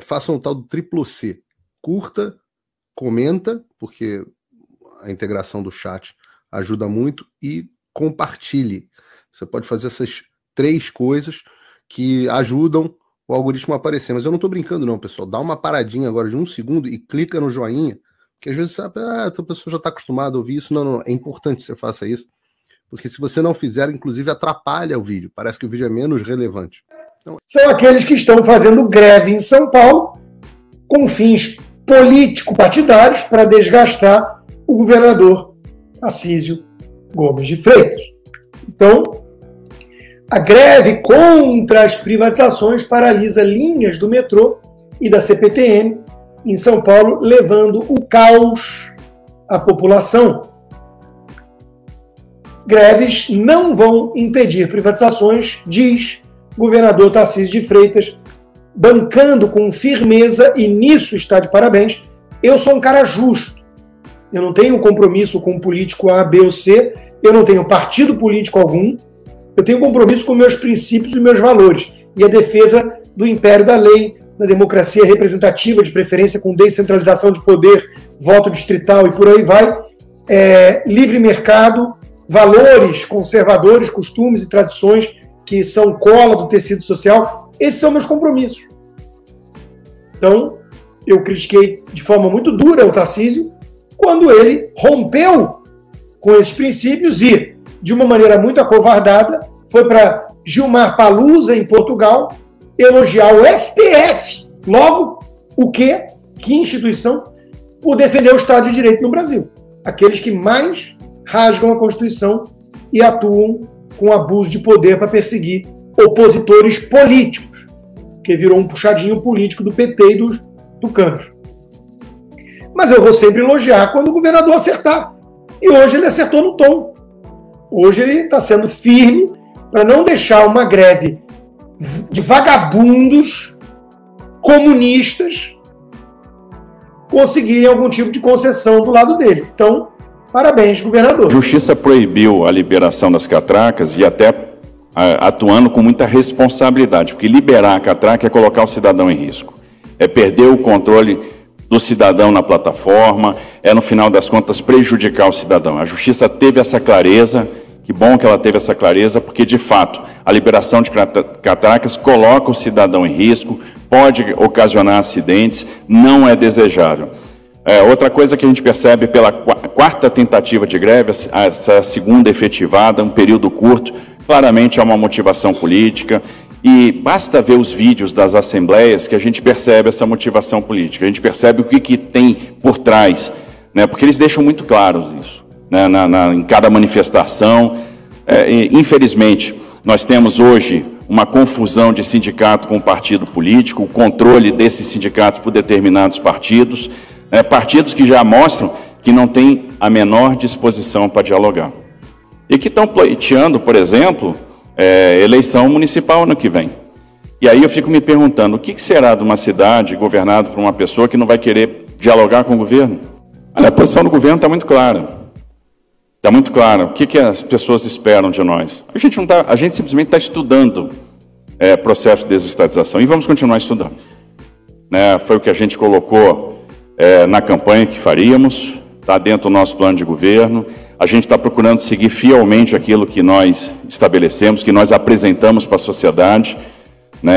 façam o tal do triplo C. Curta, comenta, porque a integração do chat ajuda muito, e compartilhe. Você pode fazer essas 3 coisas que ajudam o algoritmo a aparecer. Mas eu não estou brincando não, pessoal. Dá uma paradinha agora de 1 segundo e clica no joinha, porque às vezes sabe, essa pessoa já está acostumada a ouvir isso. Não, é importante que você faça isso, porque se você não fizer, inclusive atrapalha o vídeo. Parece que o vídeo é menos relevante. Então... São aqueles que estão fazendo greve em São Paulo com fins político-partidários para desgastar o governador Tarcísio Gomes de Freitas. Então, a greve contra as privatizações paralisa linhas do metrô e da CPTM em São Paulo, levando o caos à população. Greves não vão impedir privatizações, diz o governador Tarcísio de Freitas, bancando com firmeza, e nisso está de parabéns. Eu sou um cara justo. Eu não tenho compromisso com político A, B ou C, eu não tenho partido político algum, eu tenho compromisso com meus princípios e meus valores, e a defesa do império da lei, da democracia representativa, de preferência com descentralização de poder, voto distrital e por aí vai, livre mercado, valores conservadores, costumes e tradições que são cola do tecido social. Esses são meus compromissos. Então, eu critiquei de forma muito dura o Tarcísio quando ele rompeu com esses princípios e, de uma maneira muito acovardada, foi para Gilmar Palusa, em Portugal, elogiar o STF. Logo, o quê? Que instituição? Por defender o Estado de Direito no Brasil. Aqueles que mais rasgam a Constituição e atuam com abuso de poder para perseguir opositores políticos, que virou um puxadinho político do PT e dos tucanos. Mas eu vou sempre elogiar quando o governador acertar. E hoje ele acertou no tom. Hoje ele está sendo firme para não deixar uma greve de vagabundos comunistas conseguirem algum tipo de concessão do lado dele. Então, parabéns, governador. A Justiça proibiu a liberação das catracas e até atuando com muita responsabilidade, porque liberar a catraca é colocar o cidadão em risco. É perder o controle do cidadão na plataforma, no final das contas, prejudicar o cidadão. A Justiça teve essa clareza, que bom que ela teve essa clareza, porque, de fato, a liberação de catracas coloca o cidadão em risco, pode ocasionar acidentes, não é desejável. Outra coisa que a gente percebe pela quarta tentativa de greve, essa segunda efetivada, um período curto, claramente há uma motivação política, e basta ver os vídeos das assembleias que a gente percebe essa motivação política, a gente percebe o que tem por trás, né, porque eles deixam muito claros isso, né, em cada manifestação. Infelizmente, nós temos hoje uma confusão de sindicato com partido político, o controle desses sindicatos por determinados partidos, partidos que já mostram que não têm a menor disposição para dialogar. E que estão pleiteando, por exemplo, eleição municipal ano que vem. E aí eu fico me perguntando, o que será de uma cidade governada por uma pessoa que não vai querer dialogar com o governo? A posição do governo está muito clara. Está muito clara. O que as pessoas esperam de nós? A gente simplesmente está estudando processo de desestatização e vamos continuar estudando. Foi o que a gente colocou na campanha que faríamos, está dentro do nosso plano de governo. A gente está procurando seguir fielmente aquilo que nós estabelecemos, que nós apresentamos para a sociedade.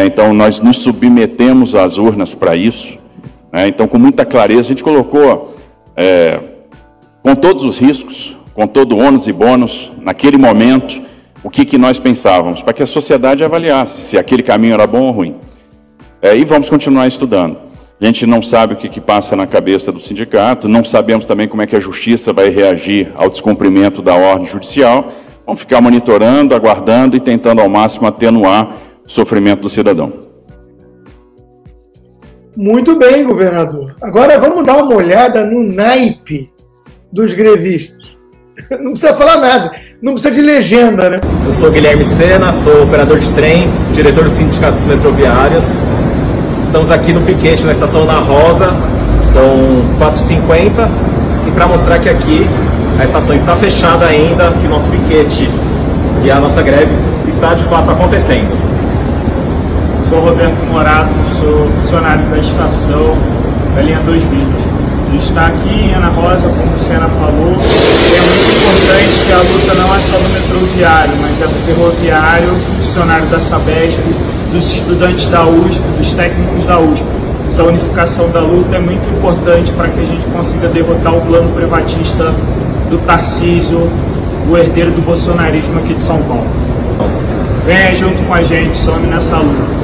Então, nós nos submetemos às urnas para isso. Então, com muita clareza, a gente colocou, com todos os riscos, com todo o ônus e bônus, naquele momento, o que nós pensávamos, para que a sociedade avaliasse se aquele caminho era bom ou ruim. E vamos continuar estudando. A gente não sabe o que passa na cabeça do sindicato, não sabemos também como é que a Justiça vai reagir ao descumprimento da ordem judicial. Vamos ficar monitorando, aguardando e tentando ao máximo atenuar o sofrimento do cidadão. Muito bem, governador. Agora vamos dar uma olhada no naipe dos grevistas. Não precisa falar nada, não precisa de legenda, né? Eu sou Guilherme Sena, sou operador de trem, diretor do Sindicato dos Metroviários. Estamos aqui no piquete na Estação Ana Rosa, são 4h50, e para mostrar que aqui a estação está fechada ainda, que o nosso piquete e a nossa greve está de fato acontecendo. Sou Roberto Morato, sou funcionário da estação da linha 220. A gente está aqui em Ana Rosa, como o Senna falou, é muito importante que a luta não é só do metrô viário, mas é do ferroviário, do funcionário da Sabesp, dos estudantes da USP, dos técnicos da USP. Essa unificação da luta é muito importante para que a gente consiga derrotar o plano privatista do Tarcísio, o herdeiro do bolsonarismo aqui de São Paulo. Venha junto com a gente, some nessa luta.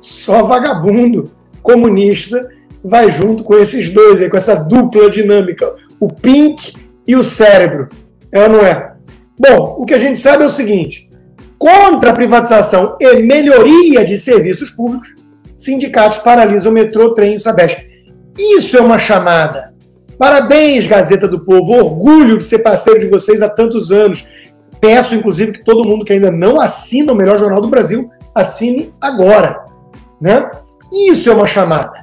Só vagabundo comunista vai junto com esses dois aí, com essa dupla dinâmica, o Pink e o cérebro. É ou não é? Bom, o que a gente sabe é o seguinte: contra a privatização e melhoria de serviços públicos, sindicatos paralisam o metrô, trem e Sabesp. Isso é uma chamada. Parabéns, Gazeta do Povo. Orgulho de ser parceiro de vocês há tantos anos. Peço, inclusive, que todo mundo que ainda não assina o melhor jornal do Brasil, assine agora. Né? Isso é uma chamada.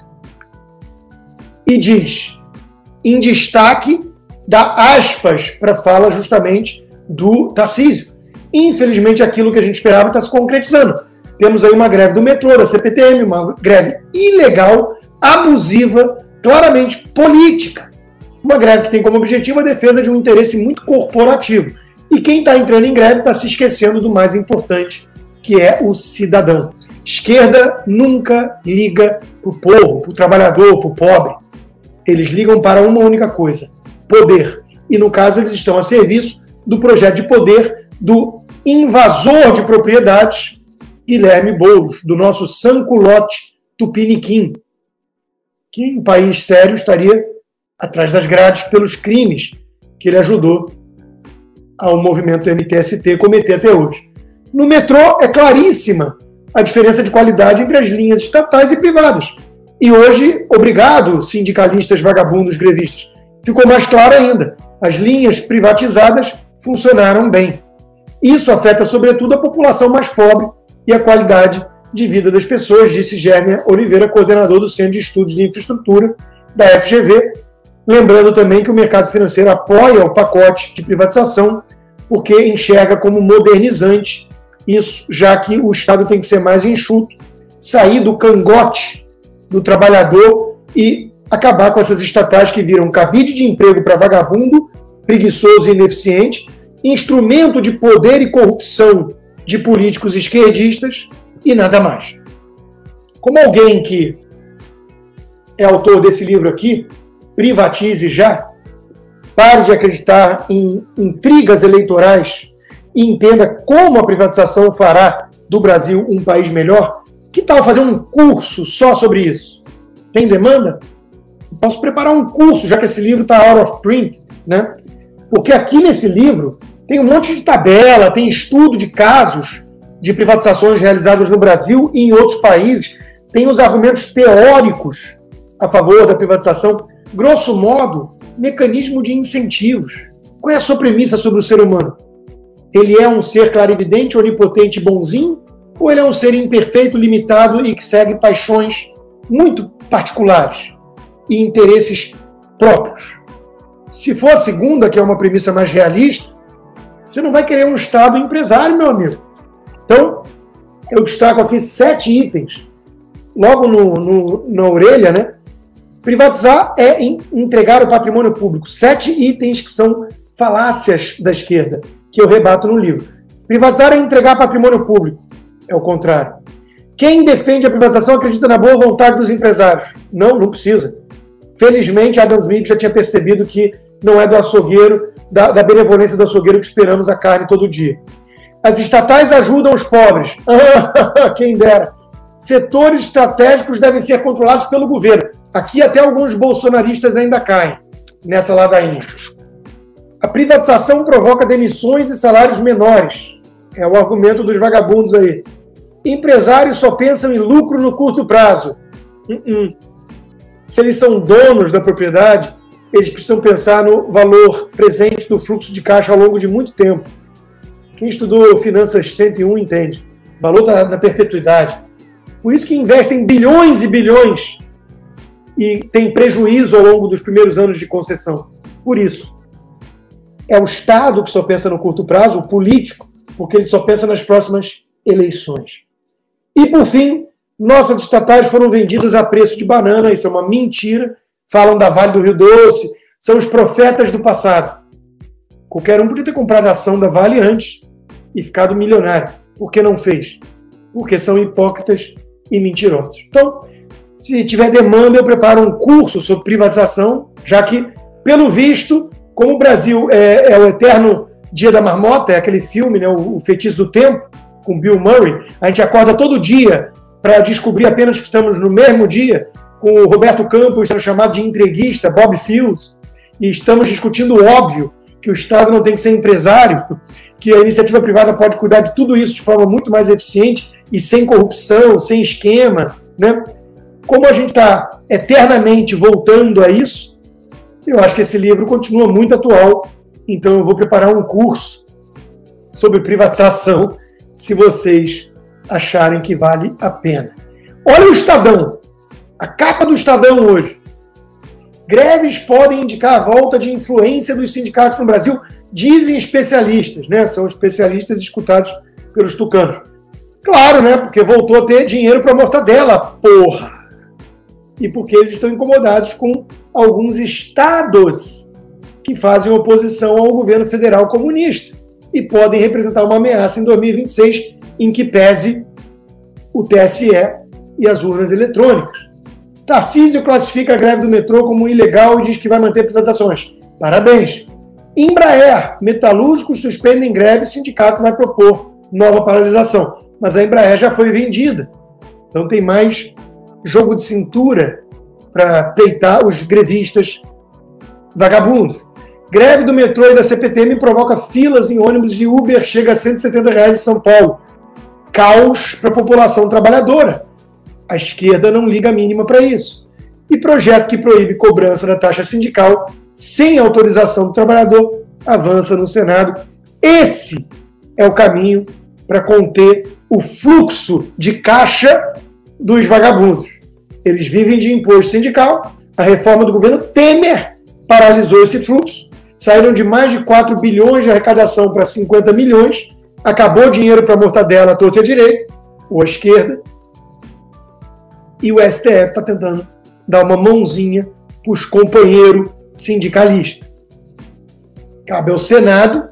E diz, em destaque, dá aspas para a fala justamente do Tarcísio. Infelizmente, aquilo que a gente esperava está se concretizando. Temos aí uma greve do metrô, da CPTM, uma greve ilegal, abusiva, claramente política. Uma greve que tem como objetivo a defesa de um interesse muito corporativo. E quem está entrando em greve está se esquecendo do mais importante, que é o cidadão. Esquerda nunca liga para o povo, para o trabalhador, para o pobre. Eles ligam para uma única coisa: poder. E no caso eles estão a serviço do projeto de poder do invasor de propriedades, Guilherme Boulos, do nosso sanculote tupiniquim, que em um país sério estaria atrás das grades pelos crimes que ele ajudou ao movimento MTST cometer até hoje. No metrô é claríssima a diferença de qualidade entre as linhas estatais e privadas. E hoje, obrigado, sindicalistas, vagabundos, grevistas, ficou mais claro ainda. As linhas privatizadas funcionaram bem. Isso afeta, sobretudo, a população mais pobre e a qualidade de vida das pessoas, disse Gérmia Oliveira, coordenador do Centro de Estudos de Infraestrutura da FGV, lembrando também que o mercado financeiro apoia o pacote de privatização porque enxerga como modernizante isso, já que o Estado tem que ser mais enxuto, sair do cangote do trabalhador e acabar com essas estatais que viram cabide de emprego para vagabundo, preguiçoso e ineficiente, instrumento de poder e corrupção de políticos esquerdistas e nada mais. Como alguém que é autor desse livro aqui, Privatize Já, pare de acreditar em intrigas eleitorais e entenda como a privatização fará do Brasil um país melhor, que tal fazer um curso só sobre isso? Tem demanda? Eu posso preparar um curso, já que esse livro está out of print, né? Porque aqui nesse livro tem um monte de tabela, tem estudo de casos de privatizações realizadas no Brasil e em outros países, tem os argumentos teóricos a favor da privatização, grosso modo, mecanismo de incentivos. Qual é a sua premissa sobre o ser humano? Ele é um ser clarividente, onipotente e bonzinho? Ou ele é um ser imperfeito, limitado e que segue paixões muito particulares e interesses próprios? Se for a segunda, que é uma premissa mais realista, você não vai querer um Estado empresário, meu amigo. Então, eu destaco aqui 7 itens, logo na orelha, né? Privatizar é entregar o patrimônio público. 7 itens que são falácias da esquerda, que eu rebato no livro. Privatizar é entregar patrimônio público. É o contrário. Quem defende a privatização acredita na boa vontade dos empresários. Não precisa. Felizmente, Adam Smith já tinha percebido que não é do açougueiro, da benevolência do açougueiro que esperamos a carne todo dia. As estatais ajudam os pobres. Quem dera. Setores estratégicos devem ser controlados pelo governo. Aqui até alguns bolsonaristas ainda caem nessa ladainha. A privatização provoca demissões e salários menores. É o argumento dos vagabundos aí. Empresários só pensam em lucro no curto prazo. Se eles são donos da propriedade, eles precisam pensar no valor presente do fluxo de caixa ao longo de muito tempo. Quem estudou Finanças 101 entende. O valor está na perpetuidade. Por isso que investem bilhões e bilhões e tem prejuízo ao longo dos primeiros anos de concessão. Por isso. É o Estado que só pensa no curto prazo, o político, porque ele só pensa nas próximas eleições. E, por fim, nossas estatais foram vendidas a preço de banana, isso é uma mentira. Falam da Vale do Rio Doce, são os profetas do passado. Qualquer um podia ter comprado a ação da Vale antes e ficado milionário. Por que não fez? Porque são hipócritas e mentirosos. Então, se tiver demanda, eu preparo um curso sobre privatização, já que, pelo visto, como o Brasil é o eterno dia da marmota, é aquele filme, né, o Feitiço do Tempo, com Bill Murray, a gente acorda todo dia para descobrir apenas que estamos no mesmo dia, com o Roberto Campos sendo chamado de entreguista, Bob Fields, e estamos discutindo o óbvio, que o Estado não tem que ser empresário, que a iniciativa privada pode cuidar de tudo isso de forma muito mais eficiente e sem corrupção, sem esquema, né? Como a gente está eternamente voltando a isso, eu acho que esse livro continua muito atual, então eu vou preparar um curso sobre privatização, se vocês acharem que vale a pena. Olha o Estadão, a capa do Estadão hoje. Greves podem indicar a volta de influência dos sindicatos no Brasil, dizem especialistas, né? São especialistas escutados pelos tucanos. Claro, né? Porque voltou a ter dinheiro para mortadela, porra! E porque eles estão incomodados com alguns estados que fazem oposição ao governo federal comunista e podem representar uma ameaça em 2026, em que pese o TSE e as urnas eletrônicas. Tarcísio classifica a greve do metrô como ilegal e diz que vai manter privatizações. Parabéns. Embraer, metalúrgicos suspendem greve, sindicato vai propor nova paralisação. Mas a Embraer já foi vendida. Então tem mais jogo de cintura para peitar os grevistas vagabundos. Greve do metrô e da CPTM provoca filas em ônibus de Uber, chega a R$170 em São Paulo. Caos para a população trabalhadora. A esquerda não liga a mínima para isso. E projeto que proíbe cobrança da taxa sindical sem autorização do trabalhador avança no Senado. Esse é o caminho para conter o fluxo de caixa dos vagabundos. Eles vivem de imposto sindical. A reforma do governo Temer paralisou esse fluxo. Saíram de mais de 4 bilhões de arrecadação para 50 milhões. Acabou o dinheiro para mortadela à torta e à direita, ou à esquerda. E o STF está tentando dar uma mãozinha para os companheiros sindicalistas. Cabe ao Senado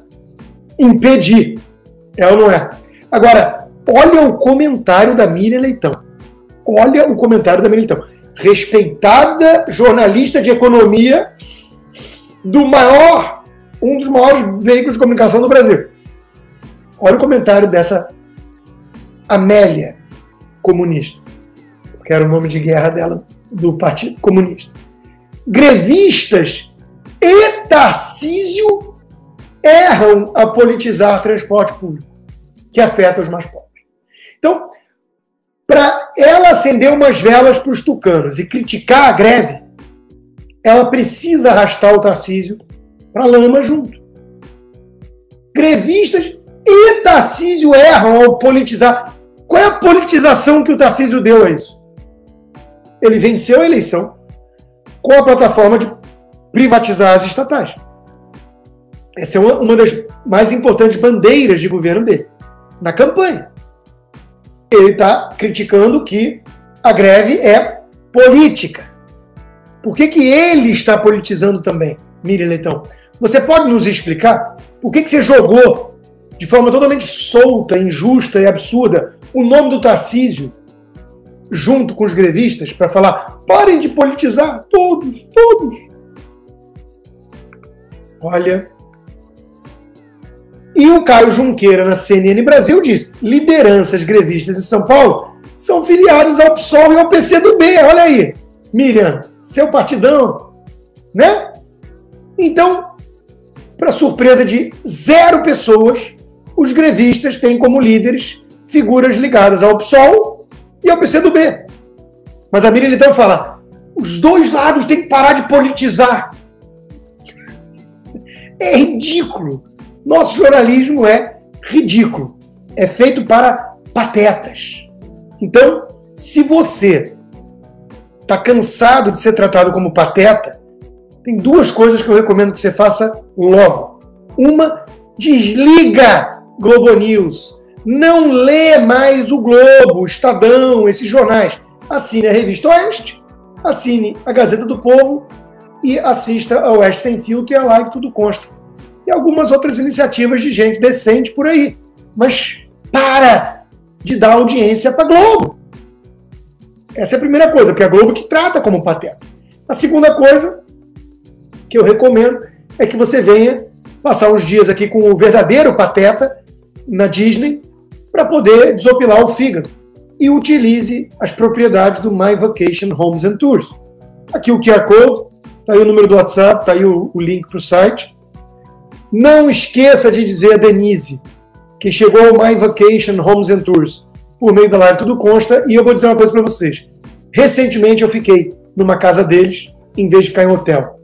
impedir. É ou não é? Agora, olha o comentário da Miriam Leitão. Olha o comentário da Miriam Leitão. Respeitada jornalista de economia um dos maiores veículos de comunicação do Brasil. Olha o comentário dessa Amélia comunista, que era o nome de guerra dela, do Partido Comunista. Grevistas e Tarcísio erram a politizar transporte público, que afeta os mais pobres. Então, para ela acender umas velas para os tucanos e criticar a greve, ela precisa arrastar o Tarcísio para a lama junto. Grevistas e Tarcísio erram ao politizar. Qual é a politização que o Tarcísio deu a isso? Ele venceu a eleição com a plataforma de privatizar as estatais. Essa é uma das mais importantes bandeiras de governo dele, na campanha. Ele está criticando que a greve é política. Por que ele está politizando também, Miriam Leitão? Você pode nos explicar por que você jogou de forma totalmente solta, injusta e absurda o nome do Tarcísio junto com os grevistas para falar: parem de politizar, todos. Olha. E o Caio Junqueira, na CNN Brasil, diz: lideranças grevistas em São Paulo são filiadas ao PSOL e ao PCdoB. Olha aí, Miriam, seu partidão, né? Então, para surpresa de 0 pessoas, os grevistas têm como líderes figuras ligadas ao PSOL e ao PCdoB. Mas a Miriam então fala: os dois lados têm que parar de politizar. É ridículo. Nosso jornalismo é ridículo. É feito para patetas. Então, se você está cansado de ser tratado como pateta, tem 2 coisas que eu recomendo que você faça logo. Uma, desliga Globo News. Não lê mais o Globo, o Estadão, esses jornais. Assine a Revista Oeste, assine a Gazeta do Povo e assista a Oeste Sem Filtro e a Live Tudo Consta. E algumas outras iniciativas de gente decente por aí. Mas para de dar audiência para a Globo. Essa é a primeira coisa, porque a Globo te trata como pateta. A segunda coisa que eu recomendo é que você venha passar uns dias aqui com o verdadeiro pateta na Disney para poder desopilar o fígado e utilize as propriedades do My Vacation Homes and Tours. Aqui o QR Code, está aí o número do WhatsApp, está aí o link para o site. Não esqueça de dizer a Denise que chegou ao My Vacation Homes and Tours por meio da Live Tudo Consta, e eu vou dizer uma coisa para vocês. Recentemente eu fiquei numa casa deles em vez de ficar em hotel.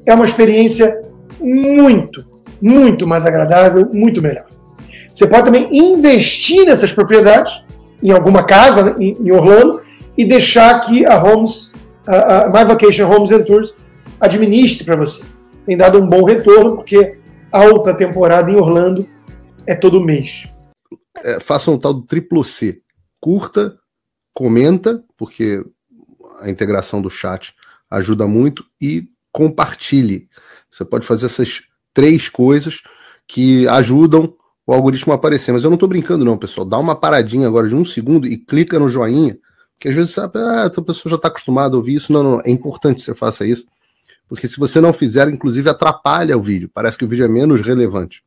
É uma experiência muito, muito mais agradável, muito melhor. Você pode também investir nessas propriedades, em alguma casa, né, em Orlando, e deixar que a My Vacation Homes and Tours administre para você. Tem dado um bom retorno, porque a alta temporada em Orlando é todo mês. Faça um tal do triplo C. Curta, comenta, porque a integração do chat ajuda muito, e compartilhe. Você pode fazer essas 3 coisas que ajudam o algoritmo a aparecer. Mas eu não estou brincando não, pessoal. Dá uma paradinha agora de 1 segundo e clica no joinha, porque às vezes sabe, essa pessoa já está acostumada a ouvir isso. Não, é importante que você faça isso, porque se você não fizer, inclusive atrapalha o vídeo. Parece que o vídeo é menos relevante.